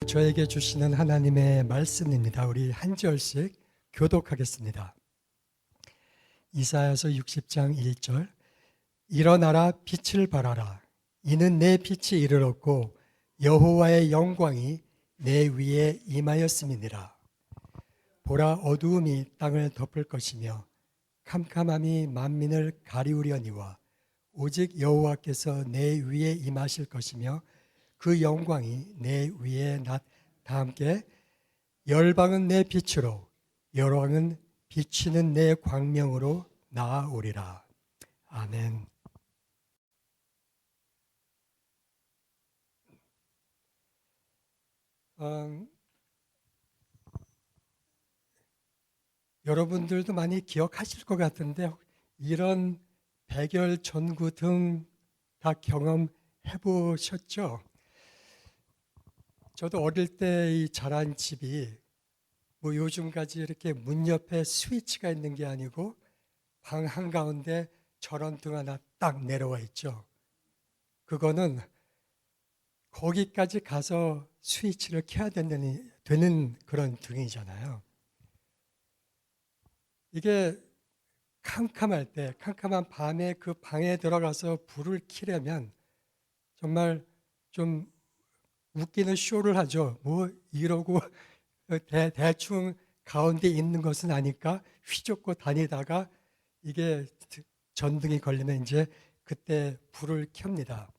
저에게 주시는 하나님의 말씀입니다. 우리 한 절씩 교독하겠습니다. 이사야서 60장 1절. 일어나라, 빛을 발하라. 이는 내 빛이 이르렀고 여호와의 영광이 내 위에 임하였음이니라. 보라, 어두움이 땅을 덮을 것이며 캄캄함이 만민을 가리우려니와 오직 여호와께서 내 위에 임하실 것이며 그 영광이 내 위에 다 함께 열방은 내 빛으로 열왕은 비치는 내 광명으로 나아오리라. 아멘. 여러분들도 많이 기억하실 것 같은데 이런 백열전구 등 다 경험해 보셨죠? 저도 어릴 때 자란 집이 뭐 요즘까지 이렇게 문 옆에 스위치가 있는 게 아니고 방 한가운데 저런 등 하나 딱 내려와 있죠. 그거는 거기까지 가서 스위치를 켜야 되는 그런 등이잖아요. 이게 캄캄할 때, 캄캄한 밤에 그 방에 들어가서 불을 켜려면 정말 좀 웃기는 쇼를 하죠. 뭐 이러고 대충 가운데 있는 것은 아니까 휘젓고 다니다가 이게 전등이 걸리면 이제 그때 불을 켭니다.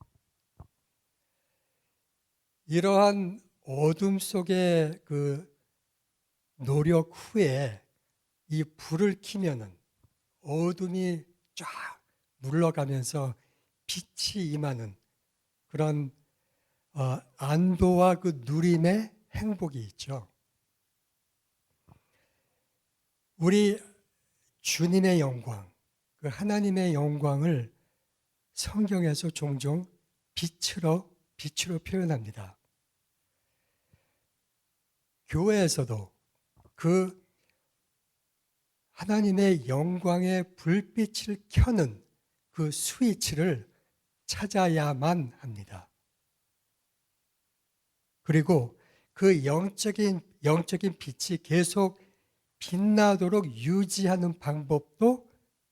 이러한 어둠 속의 그 노력 후에 이 불을 켜면은 어둠이 쫙 물러가면서 빛이 임하는 그런 안도와 그 누림의 행복이 있죠. 우리 주님의 영광, 그 하나님의 영광을 성경에서 종종 빛으로 표현합니다. 교회에서도 그 하나님의 영광의 불빛을 켜는 그 스위치를 찾아야만 합니다. 그리고 그 영적인 빛이 계속 빛나도록 유지하는 방법도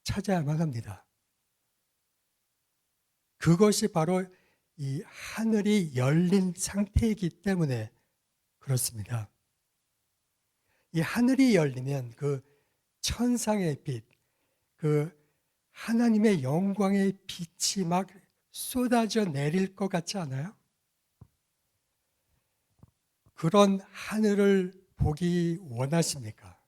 찾아야만 합니다. 그것이 바로 이 하늘이 열린 상태이기 때문에 그렇습니다. 이 하늘이 열리면 그 천상의 빛, 그 하나님의 영광의 빛이 막 쏟아져 내릴 것 같지 않아요? 그런 하늘을 보기 원하십니까?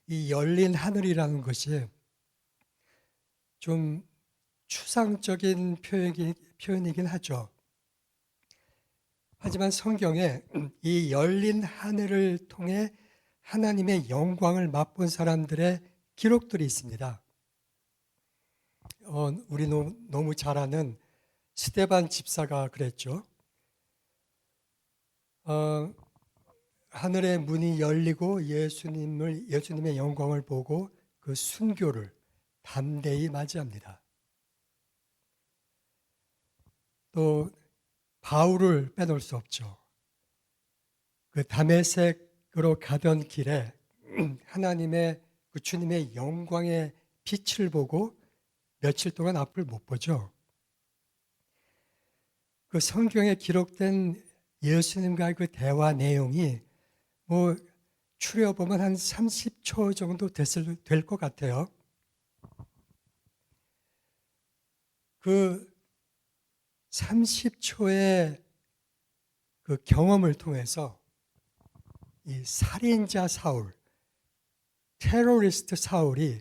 이 열린 하늘이라는 것이 좀 추상적인 표현이긴 하죠. 하지만 성경에 이 열린 하늘을 통해 하나님의 영광을 맛본 사람들의 기록들이 있습니다. 우리 너무 잘 아는 스데반 집사가 그랬죠. 하늘의 문이 열리고 예수님의 영광을 보고 그 순교를 담대히 맞이합니다. 또 바울을 빼놓을 수 없죠. 그 다메섹으로 가던 길에 하나님의 그 주님의 영광의 빛을 보고 며칠 동안 앞을 못 보죠. 그 성경에 기록된 예수님과의 그 대화 내용이 뭐 추려보면 한 30초 정도 될 것 같아요. 그 30초의 그 경험을 통해서 이 살인자 사울, 테러리스트 사울이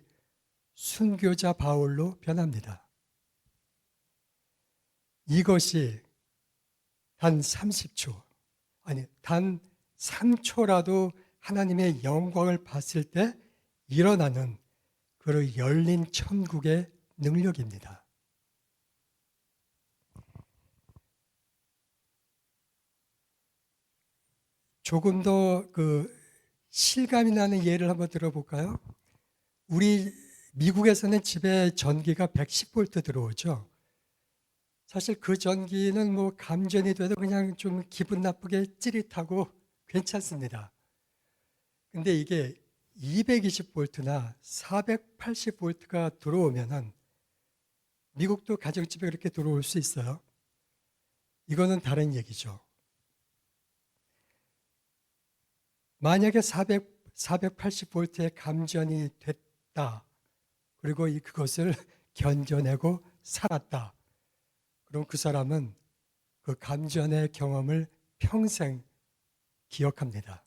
순교자 바울로 변합니다. 이것이 단 30초, 아니, 단 3초라도 하나님의 영광을 봤을 때 일어나는 그 열린 천국의 능력입니다. 조금 더 그 실감이 나는 예를 한번 들어볼까요? 우리 미국에서는 집에 전기가 110V 들어오죠. 사실 그 전기는 뭐 감전이 돼도 그냥 좀 기분 나쁘게 찌릿하고 괜찮습니다. 근데 이게 220V나 480V가 들어오면은 미국도 가정집에 그렇게 들어올 수 있어요. 이거는 다른 얘기죠. 만약에 480V의 감전이 됐다. 그리고 그것을 견뎌내고 살았다. 그럼 그 사람은 그 감전의 경험을 평생 기억합니다.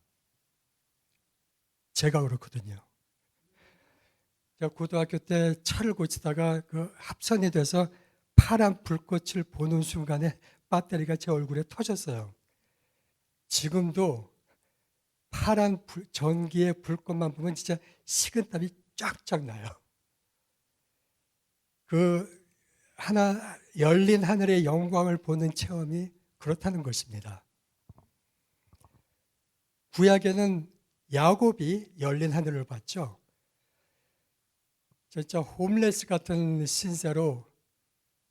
제가 그렇거든요. 제가 고등학교 때 차를 고치다가 그 합선이 돼서 파란 불꽃을 보는 순간에 배터리가 제 얼굴에 터졌어요. 지금도 파란 전기의 불꽃만 보면 진짜 식은땀이 쫙쫙 나요. 그 열린 하늘의 영광을 보는 체험이 그렇다는 것입니다. 구약에는 야곱이 열린 하늘을 봤죠. 진짜 홈레스 같은 신세로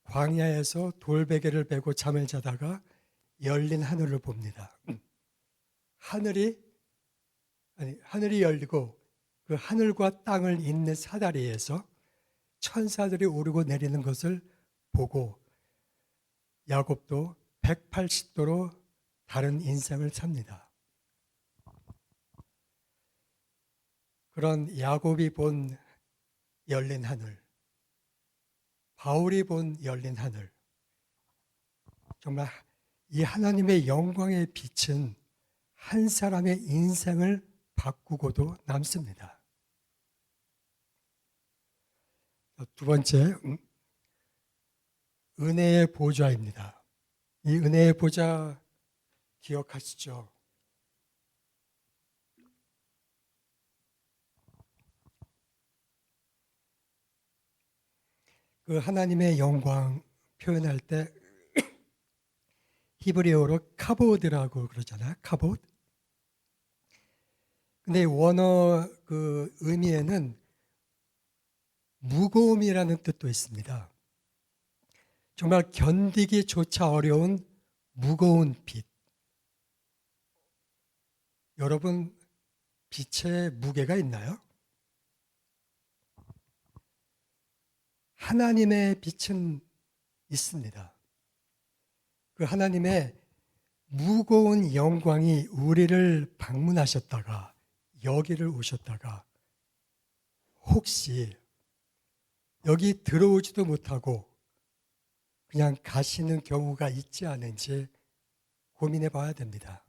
광야에서 돌베개를 베고 잠을 자다가 열린 하늘을 봅니다. 하늘이 열리고 그 하늘과 땅을 잇는 사다리에서 천사들이 오르고 내리는 것을 보고 야곱도 180도로 다른 인생을 삽니다. 그런 야곱이 본 열린 하늘, 바울이 본 열린 하늘, 정말 이 하나님의 영광의 빛은 한 사람의 인생을 바꾸고도 남습니다. 두 번째, 은혜의 보좌입니다. 이 은혜의 보좌 기억하시죠? 그 하나님의 영광 표현할 때 히브리어로 카보드라고 그러잖아요. 카보드. 근데 원어 그 의미에는 무거움이라는 뜻도 있습니다. 정말 견디기조차 어려운 무거운 빛. 여러분, 빛에 무게가 있나요? 하나님의 빛은 있습니다. 그 하나님의 무거운 영광이 우리를 방문하셨다가 여기를 오셨다가 혹시 여기 들어오지도 못하고 그냥 가시는 경우가 있지 않은지 고민해 봐야 됩니다.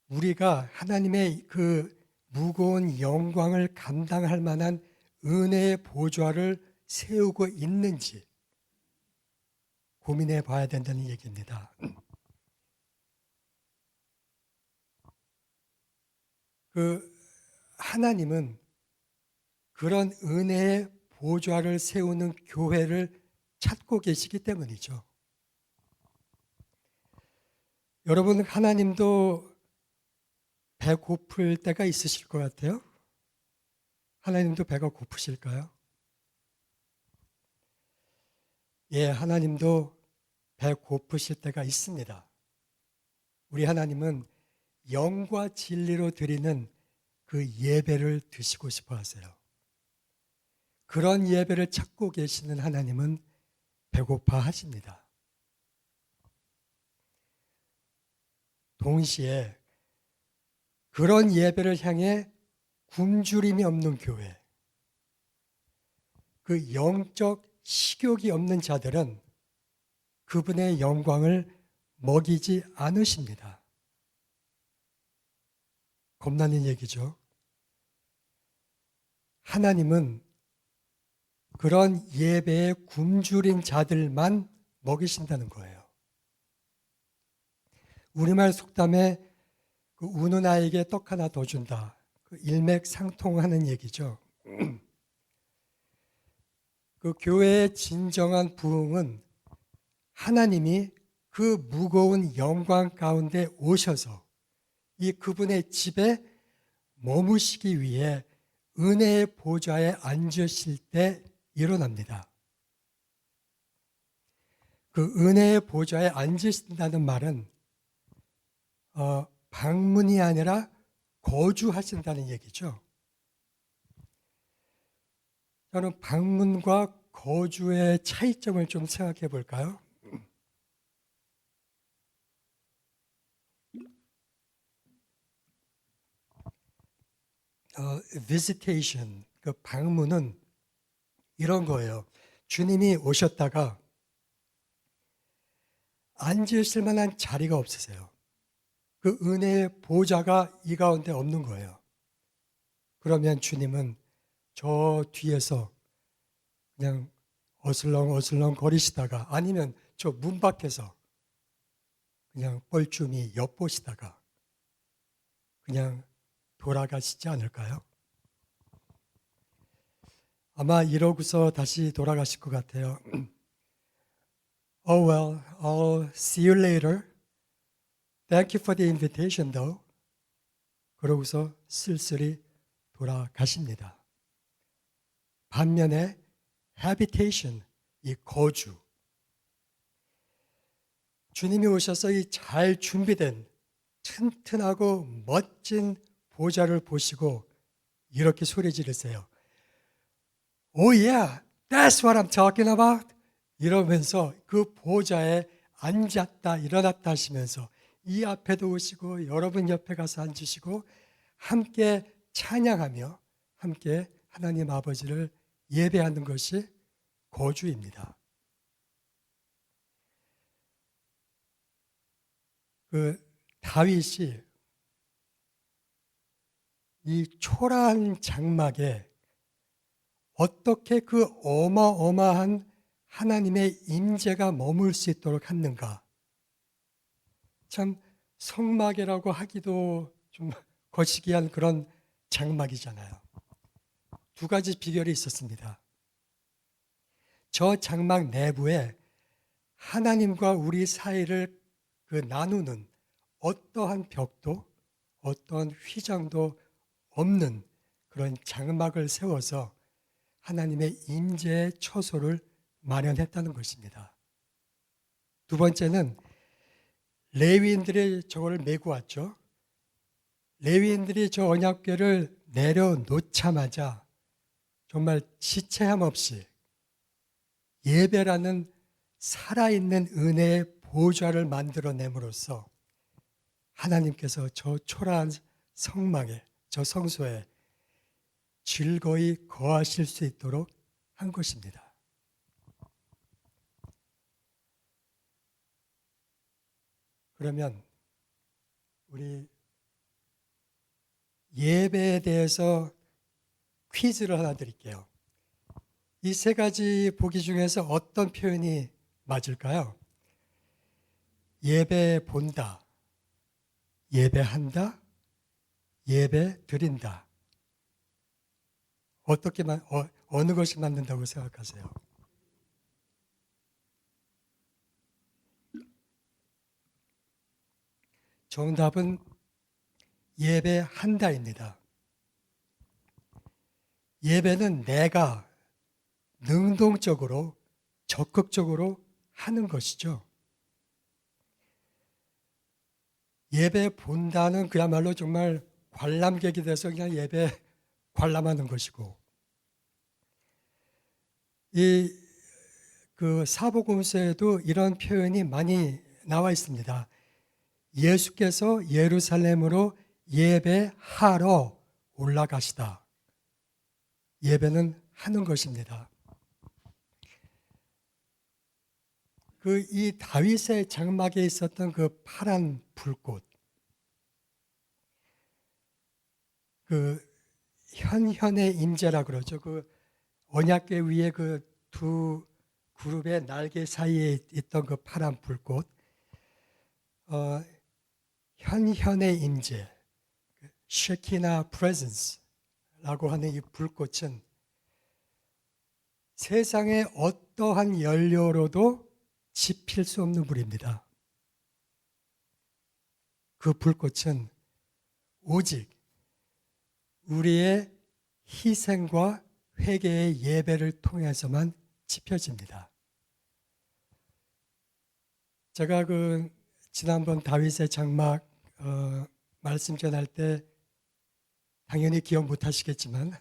우리가 하나님의 그 무거운 영광을 감당할 만한 은혜의 보좌를 세우고 있는지 고민해 봐야 된다는 얘기입니다. 그 하나님은 그런 은혜의 보좌를 세우는 교회를 찾고 계시기 때문이죠. 여러분, 하나님도 배고플 때가 있으실 것 같아요? 하나님도 배가 고프실까요? 예, 하나님도 배 고프실 때가 있습니다. 우리 하나님은 영과 진리로 드리는 그 예배를 드시고 싶어 하세요. 그런 예배를 찾고 계시는 하나님은 배고파 하십니다. 동시에 그런 예배를 향해 굶주림이 없는 교회, 그 영적 식욕이 없는 자들은 그분의 영광을 먹이지 않으십니다. 겁나는 얘기죠. 하나님은 그런 예배에 굶주린 자들만 먹이신다는 거예요. 우리말 속담에 그 우는 아이에게 떡 하나 더 준다. 그 일맥상통하는 얘기죠. 그 교회의 진정한 부흥은 하나님이 그 무거운 영광 가운데 오셔서 이 그분의 집에 머무시기 위해 은혜의 보좌에 앉으실 때 일어납니다. 그 은혜의 보좌에 앉으신다는 말은 방문이 아니라 거주하신다는 얘기죠. 저는 방문과 거주의 차이점을 좀 생각해 볼까요? visitation, 그 방문은 이런 거예요. 주님이 오셨다가 앉으실 만한 자리가 없으세요. 그 은혜의 보좌가 이 가운데 없는 거예요. 그러면 주님은 저 뒤에서 그냥 어슬렁어슬렁 거리시다가 아니면 저 문 밖에서 그냥 뻘쭘히 엿보시다가 그냥 돌아가시지 않을까요? 아마 이러고서 다시 돌아가실 것 같아요. Oh well, I'll see you later. Thank you for the invitation though. 그러고서 쓸쓸히 돌아가십니다. 반면에 habitation, 이 거주. 주님이 오셔서 이 잘 준비된 튼튼하고 멋진 보좌를 보시고 이렇게 소리 지르세요. Oh yeah, that's what I'm talking about. 이러면서 그 보좌에 앉았다 일어났다 하시면서 이 앞에도 오시고 여러분 옆에 가서 앉으시고 함께 찬양하며 함께 하나님 아버지를 예배하는 것이 거주입니다. 그 다윗이 이 초라한 장막에 어떻게 그 어마어마한 하나님의 임재가 머물 수 있도록 했는가? 참 성막이라고 하기도 좀 거시기한 그런 장막이잖아요. 두 가지 비결이 있었습니다. 저 장막 내부에 하나님과 우리 사이를 나누는 어떠한 벽도 어떠한 휘장도 없는 그런 장막을 세워서 하나님의 임재의 처소를 마련했다는 것입니다. 두 번째는 레위인들이 저걸 메고 왔죠. 레위인들이 저 언약궤를 내려놓자마자 정말 지체함 없이 예배라는 살아있는 은혜의 보좌를 만들어냄으로써 하나님께서 저 초라한 성막에, 저 성소에 즐거이 거하실 수 있도록 한 것입니다. 그러면 우리 예배에 대해서 퀴즈를 하나 드릴게요. 이 세 가지 보기 중에서 어떤 표현이 맞을까요? 예배 본다, 예배한다, 예배 드린다. 어느 것이 맞는다고 생각하세요? 정답은 예배한다입니다. 예배는 내가 능동적으로 적극적으로 하는 것이죠. 예배 본다는 그야말로 정말 관람객이 돼서 그냥 예배 관람하는 것이고, 그 사복음서에도 이런 표현이 많이 나와 있습니다. 예수께서 예루살렘으로 예배하러 올라가시다. 예배는 하는 것입니다. 이 다윗의 장막에 있었던 그 파란 불꽃, 현현의 임재라 그러죠. 언약궤 위에 두 그룹의 날개 사이에 있던 그 파란 불꽃, 현현의 임재, 쉐키나 프레젠스라고 하는 이 불꽃은 세상의 어떠한 연료로도 지필 수 없는 불입니다. 그 불꽃은 오직 우리의 희생과 회개의 예배를 통해서만 지펴집니다. 제가 지난번 다윗의 장막 말씀 전할 때 당연히 기억 못 하시겠지만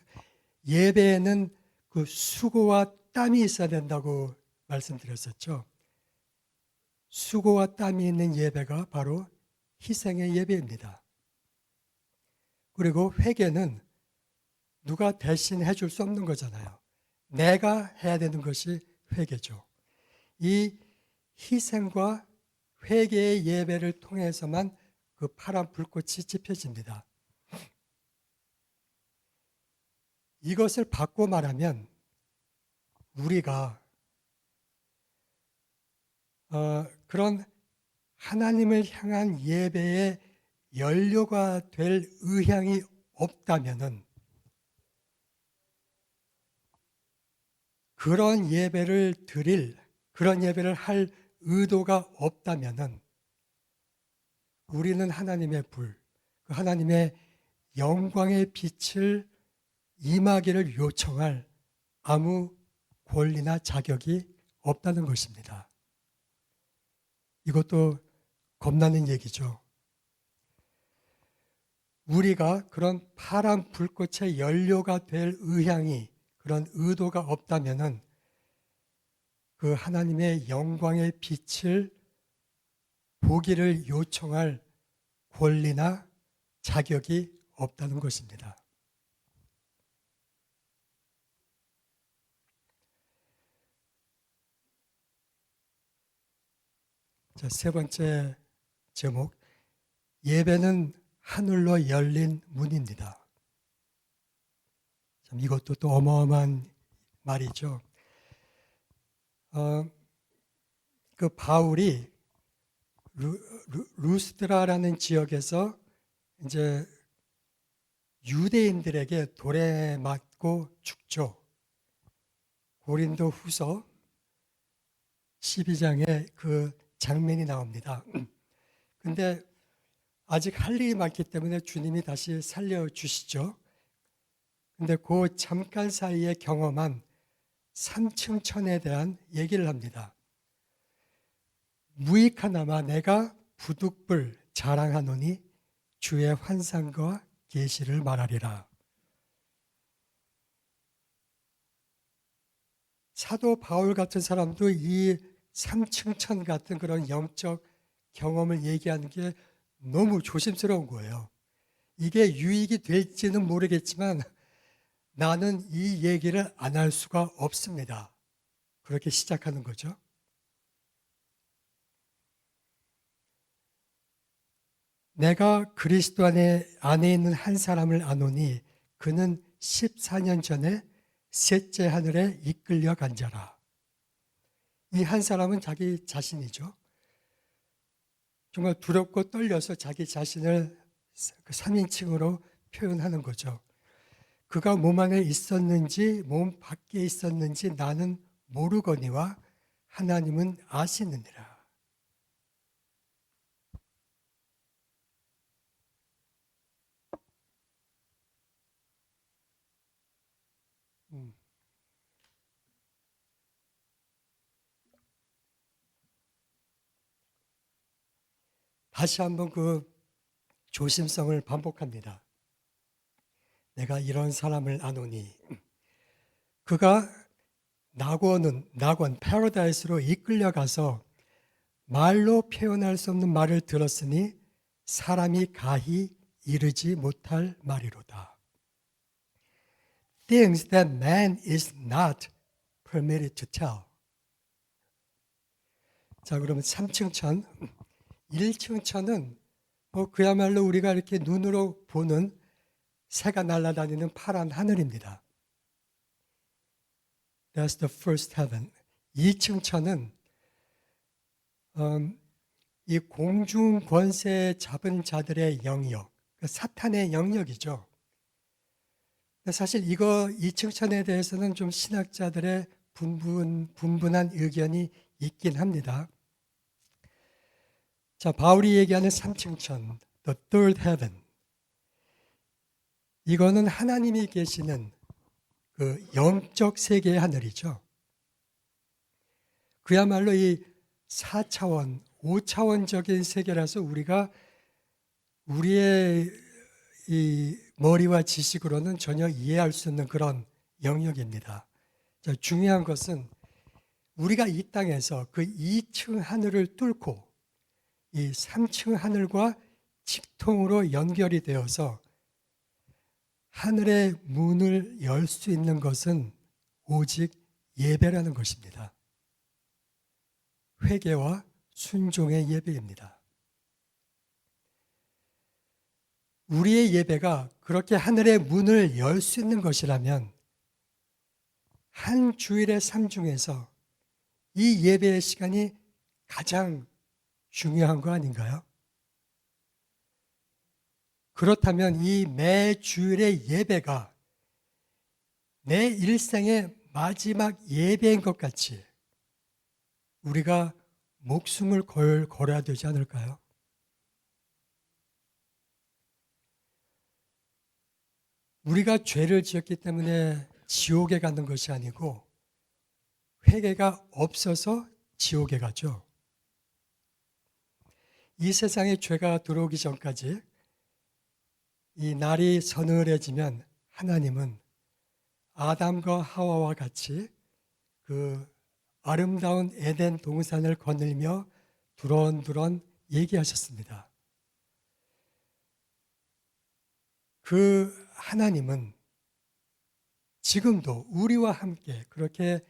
예배에는 그 수고와 땀이 있어야 된다고 말씀드렸었죠. 수고와 땀이 있는 예배가 바로 희생의 예배입니다. 그리고 회개는 누가 대신 해줄 수 없는 거잖아요. 내가 해야 되는 것이 회개죠. 이 희생과 회개의 예배를 통해서만 그 파란 불꽃이 지펴집니다. 이것을 바꿔 말하면 우리가 그런 하나님을 향한 예배의 연료가 될 의향이 없다면은 그런 예배를 할 의도가 없다면은 우리는 하나님의 그 하나님의 영광의 빛을 임하기를 요청할 아무 권리나 자격이 없다는 것입니다. 이것도 겁나는 얘기죠. 우리가 그런 파란 불꽃의 연료가 될 의향이, 그런 의도가 없다면은 그 하나님의 영광의 빛을 보기를 요청할 권리나 자격이 없다는 것입니다. 자, 세 번째 제목, 예배는 하늘로 열린 문입니다. 참 이것도 또 어마어마한 말이죠. 그 바울이 루스드라라는 지역에서 이제 유대인들에게 돌에 맞고 죽죠. 고린도 후서 12장에 그 장면이 나옵니다. 근데 아직 할 일이 많기 때문에 주님이 다시 살려주시죠. 근데 그 잠깐 사이에 경험한 삼층천에 대한 얘기를 합니다. 무익하나마 내가 부득불 자랑하노니 주의 환상과 계시를 말하리라. 사도 바울 같은 사람도 이 삼층천 같은 그런 영적 경험을 얘기하는 게 너무 조심스러운 거예요. 이게 유익이 될지는 모르겠지만 나는 이 얘기를 안 할 수가 없습니다. 그렇게 시작하는 거죠. 내가 그리스도 안에 있는 한 사람을 아노니 그는 14년 전에 셋째 하늘에 이끌려 간 자라. 이 한 사람은 자기 자신이죠. 정말 두렵고 떨려서 자기 자신을 3인칭으로 표현하는 거죠. 그가 몸 안에 있었는지 몸 밖에 있었는지 나는 모르거니와 하나님은 아시느니라. 다시 한번 그 조심성을 반복합니다. 내가 이런 사람을 아노니 그가 낙원 패러다이스로 이끌려가서 말로 표현할 수 없는 말을 들었으니 사람이 가히 이르지 못할 말이로다. Things that man is not permitted to tell. 자, 그러면 3층천, 1층천은 그야말로 우리가 이렇게 눈으로 보는 새가 날아다니는 파란 하늘입니다. That's the first heaven. 2층천은 이 공중 권세 잡은 자들의 영역, 사탄의 영역이죠. 사실 이거 2층천에 대해서는 좀 신학자들의 분분한 의견이 있긴 합니다. 자, 바울이 얘기하는 3층천, the third heaven. 이거는 하나님이 계시는 그 영적 세계의 하늘이죠. 그야말로 이 4차원, 5차원적인 세계라서 우리가 우리의 이 머리와 지식으로는 전혀 이해할 수 없는 그런 영역입니다. 자, 중요한 것은 우리가 이 땅에서 그 2층 하늘을 뚫고 이 3층 하늘과 직통으로 연결이 되어서 하늘의 문을 열 수 있는 것은 오직 예배라는 것입니다. 회개와 순종의 예배입니다. 우리의 예배가 그렇게 하늘의 문을 열 수 있는 것이라면 한 주일의 삶 중에서 이 예배의 시간이 가장 중요한 거 아닌가요? 그렇다면 이 매 주일의 예배가 내 일생의 마지막 예배인 것 같이 우리가 목숨을 걸어야 되지 않을까요? 우리가 죄를 지었기 때문에 지옥에 가는 것이 아니고 회개가 없어서 지옥에 가죠. 이 세상에 죄가 들어오기 전까지 이 날이 서늘해지면 하나님은 아담과 하와와 같이 그 아름다운 에덴 동산을 거닐며 두런두런 얘기하셨습니다. 그 하나님은 지금도 우리와 함께 그렇게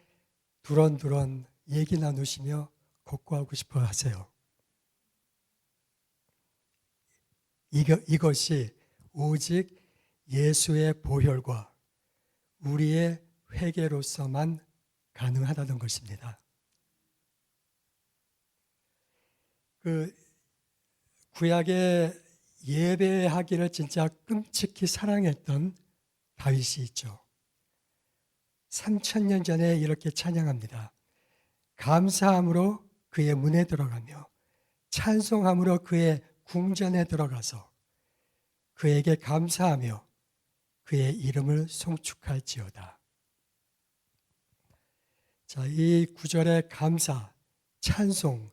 두런두런 얘기 나누시며 걷고하고 싶어 하세요. 이것이 오직 예수의 보혈과 우리의 회개로서만 가능하다는 것입니다. 그 구약의 예배하기를 진짜 끔찍히 사랑했던 다윗이 있죠. 3000년 전에 이렇게 찬양합니다. 감사함으로 그의 문에 들어가며 찬송함으로 그의 궁전에 들어가서 그에게 감사하며 그의 이름을 송축할지어다. 자, 이 구절의 감사, 찬송,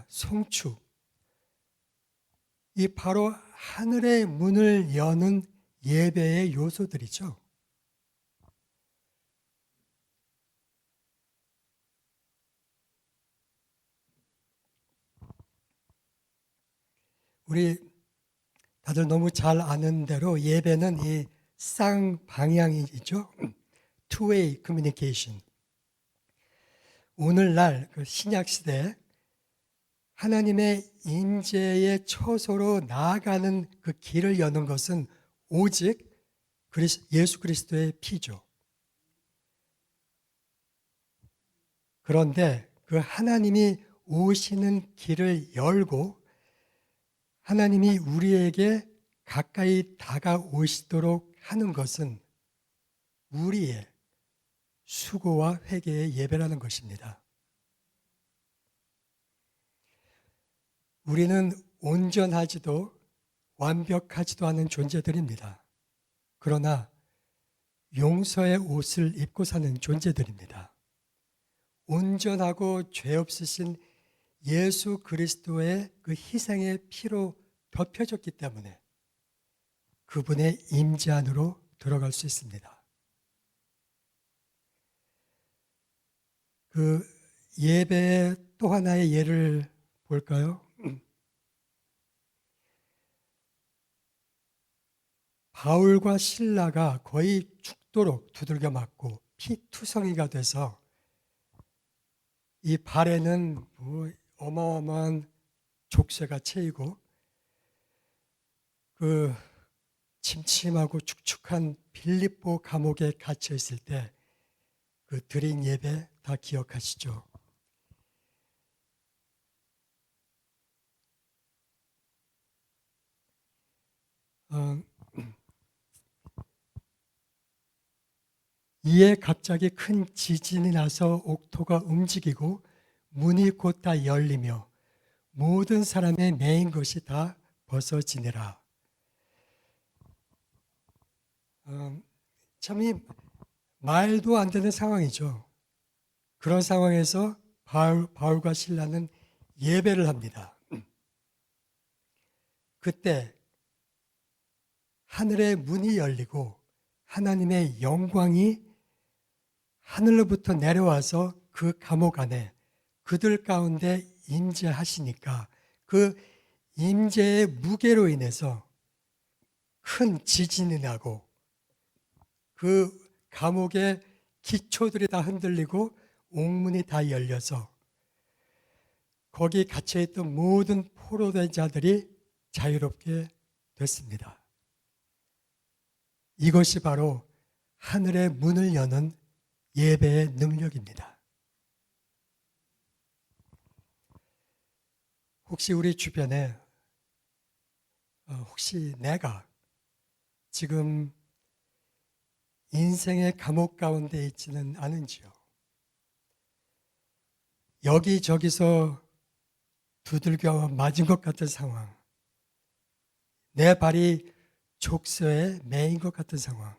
송축, 이 바로 하늘의 문을 여는 예배의 요소들이죠. 우리 다들 너무 잘 아는 대로 예배는 이 쌍방향이죠. Two-way communication. 오늘날 그 신약 시대 하나님의 임재의 처소로 나아가는 그 길을 여는 것은 오직 예수 그리스도의 피죠. 그런데 그 하나님이 오시는 길을 열고 하나님이 우리에게 가까이 다가오시도록 하는 것은 우리의 수고와 회개의 예배라는 것입니다. 우리는 온전하지도 완벽하지도 않은 존재들입니다. 그러나 용서의 옷을 입고 사는 존재들입니다. 온전하고 죄 없으신 예수 그리스도의 그 희생의 피로 덮여졌기 때문에 그분의 임재 안으로 들어갈 수 있습니다. 그 예배의 또 하나의 예를 볼까요? 바울과 실라가 거의 죽도록 두들겨 맞고 피투성이가 돼서 이 발에는 어마어마한 족쇄가 채이고 그 침침하고 축축한 빌립보 감옥에 갇혀 있을 때 그 드린 예배 다 기억하시죠? 이에 갑자기 큰 지진이 나서 옥토가 움직이고 문이 곧 다 열리며 모든 사람의 매인 것이 다 벗어지니라. 참 말도 안 되는 상황이죠. 그런 상황에서 바울과 실라는 예배를 합니다. 그때 하늘의 문이 열리고 하나님의 영광이 하늘로부터 내려와서 그 감옥 안에 그들 가운데 임재하시니까 그 임재의 무게로 인해서 큰 지진이 나고 그 감옥의 기초들이 다 흔들리고 옥문이 다 열려서 거기 갇혀있던 모든 포로된 자들이 자유롭게 됐습니다. 이것이 바로 하늘의 문을 여는 예배의 능력입니다. 혹시 우리 주변에 혹시 내가 지금 인생의 감옥 가운데 있지는 않은지요? 여기저기서 두들겨 맞은 것 같은 상황, 내 발이 족쇄에 매인 것 같은 상황,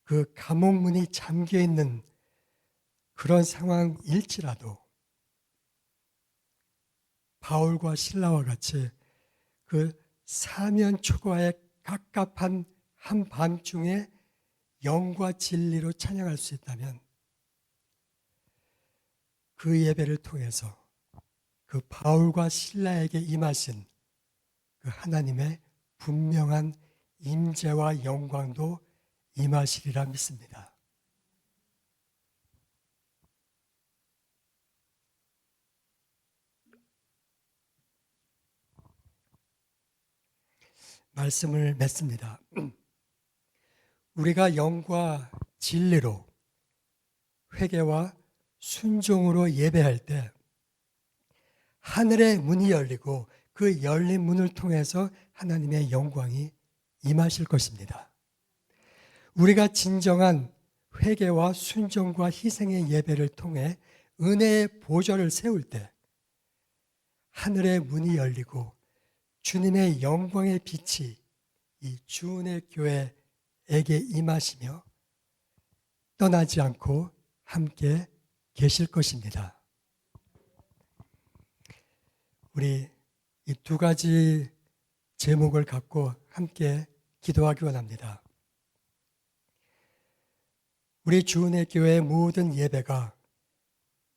그 감옥문이 잠겨 있는 그런 상황일지라도 바울과 실라와 같이 그 사면 초과의 갑갑한 한밤중에 영과 진리로 찬양할 수 있다면 그 예배를 통해서 그 바울과 실라에게 임하신 그 하나님의 분명한 임재와 영광도 임하시리라 믿습니다. 말씀을 맺습니다. 우리가 영과 진리로 회개와 순종으로 예배할 때 하늘의 문이 열리고 그 열린 문을 통해서 하나님의 영광이 임하실 것입니다. 우리가 진정한 회개와 순종과 희생의 예배를 통해 은혜의 보좌를 세울 때 하늘의 문이 열리고 주님의 영광의 빛이 이 주은혜 교회에게 임하시며 떠나지 않고 함께 계실 것입니다. 우리 이 두 가지 제목을 갖고 함께 기도하기 원합니다. 우리 주은혜 교회의 모든 예배가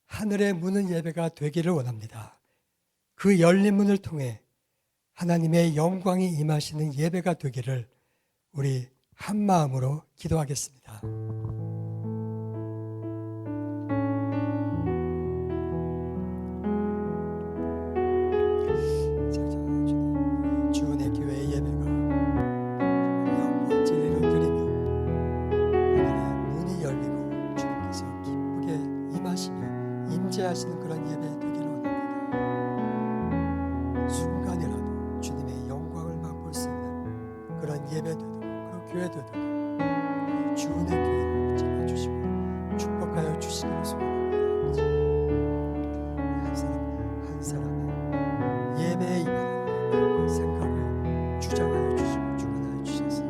하늘의 문은 예배가 되기를 원합니다. 그 열린 문을 통해 하나님의 영광이 임하시는 예배가 되기를 우리 한 마음으로 기도하겠습니다. 주은혜 교회의 예배가 영과 진리로 드리며 하늘의 문이 열리고 주님께서 기쁘게 임하시며 임재하시는 그런 예배 되기를 원합니다. 순간이라도 주님의 영광을 맛볼 수 있는 그런 예배 되도록 그런 교회 되도록 주은혜 교회를 붙잡아 주시고 축복하여 주시기를 소원합니다. 한 사람 한 사람의 예배에 임하는 마음과 생각을 주장하여 주시고 주관하여 주셔서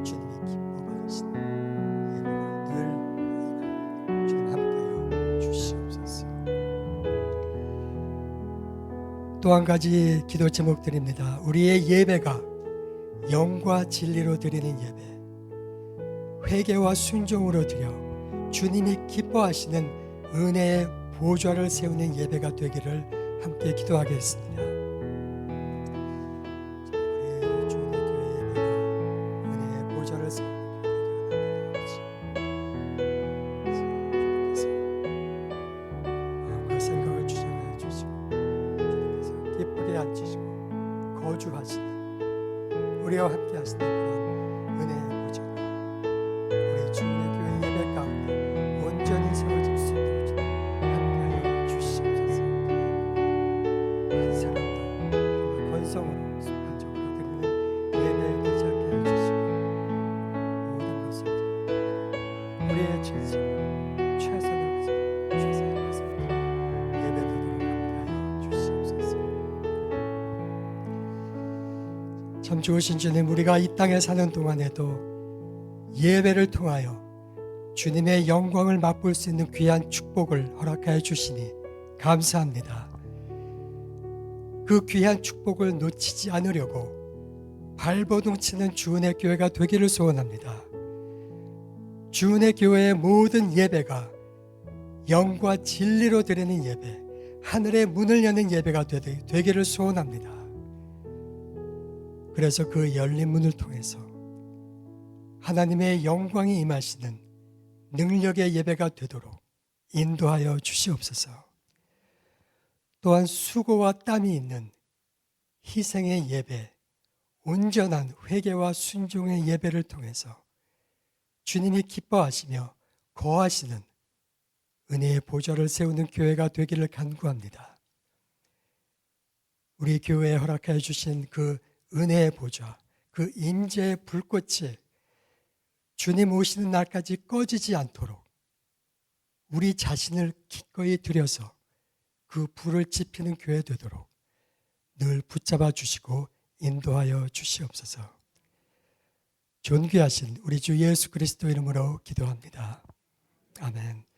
주님이 기뻐 받으시는 예배가 늘 임하여 주님 함께하여 주시옵소서. 또 한 가지 기도 제목 드립니다. 우리의 예배가 영과 진리로 드리는 예배, 회개와 순종으로 드려 주님이 기뻐하시는 은혜의 보좌를 세우는 예배가 되기를 함께 기도하겠습니다. 우리 주님의 교회 예배가 은혜의 보좌를 세우는 주님께서 마음과 생각을 주장하여 주시고 주님께서 기쁘게 앉으시고 거주하시는 우리와 함께 하시는 그런 은혜의 보좌가 우리 주님의 교회 예배 가운데 온전히 세워질 수 있도록 주님 함께하여 주시옵소서. 한 사람도 정말 건성으로 순간적으로 드리는 예배에 되지 않게 해주시고 모든 것을 우리의 진심으로 최선을 다해서 예배드리도록 함께하여 주시옵소서. 참 좋으신 주님, 우리가 이 땅에 사는 동안에도 예배를 통하여 주님의 영광을 맛볼 수 있는 귀한 축복을 허락하여 주시니 감사합니다. 그 귀한 축복을 놓치지 않으려고 발버둥 치는 주은혜 교회가 되기를 소원합니다. 주은혜 교회의 모든 예배가 영과 진리로 드리는 예배, 하늘의 문을 여는 예배가 되기를 소원합니다. 그래서 그 열린 문을 통해서 하나님의 영광이 임하시는 능력의 예배가 되도록 인도하여 주시옵소서. 또한 수고와 땀이 있는 희생의 예배, 온전한 회개와 순종의 예배를 통해서 주님이 기뻐하시며 거하시는 은혜의 보좌를 세우는 교회가 되기를 간구합니다. 우리 교회에 허락하여 주신 그 은혜의 보좌, 그 임재의 불꽃이 주님 오시는 날까지 꺼지지 않도록 우리 자신을 기꺼이 들여서 그 불을 지피는 교회 되도록 늘 붙잡아 주시고 인도하여 주시옵소서. 존귀하신 우리 주 예수 그리스도 이름으로 기도합니다. 아멘.